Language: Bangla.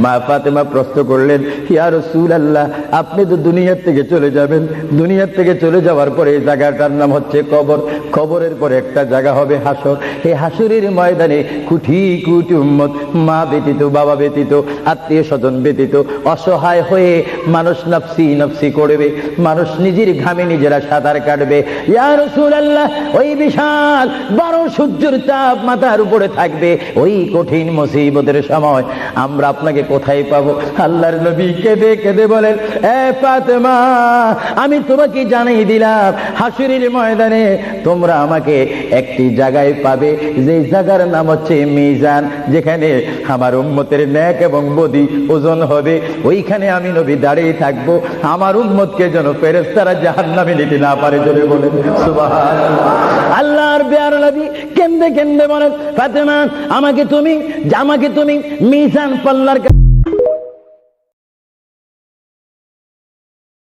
মা ফাতেমা প্রশ্ন করলেন, ইয়া রাসূলুল্লাহ, আপনি তো দুনিয়ার থেকে চলে যাবেন, দুনিয়ার থেকে চলে যাওয়ার পরে এই জায়গাটার নাম হচ্ছে কবর, কবরের পরে একটা জায়গা হবে হাসর। এই হাসরের ময়দানে কোটি কোটি উম্মত, মা ব্যতীত, বাবা ব্যতীত, আত্মীয় স্বজন ব্যতীত অসহায় হয়ে মানুষ নফসি নফসি করবে, মানুষ নিজের ঘামে নিজেরা সাঁতার কাটবে। ইয়া রাসূলুল্লাহ, ওই বিশাল বড় সূর্যের তাপ মাথার উপরে থাকবে, ওই কঠিন মুসিবতের সময় আমরা আপনাকে কোথায় পাবো? আল্লাহর নবী কেঁদে কেঁদে বলেন, এ ফাতেমা, আমি তোমাকে জানিয়ে দিলাম, হাসরের ময়দানে তোমরা আমাকে একটি জায়গায় পাবে, যে জায়গার নাম হচ্ছে মিজান, যেখানে আমার উম্মতের নেক এবং বদি ওজন হবে। ওইখানে আমি নবী দাঁড়িয়ে থাকবো, আমার উম্মতকে যেন ফেরেশতারা জাহান্নামে নিতে না পারে। জোরে বলেন সুবহানাল্লাহ। আল্লাহর প্যারা নবী কেঁদে কেঁদে বলেন, ফাতেমা, আমাকে তুমি মিজান পাল্লার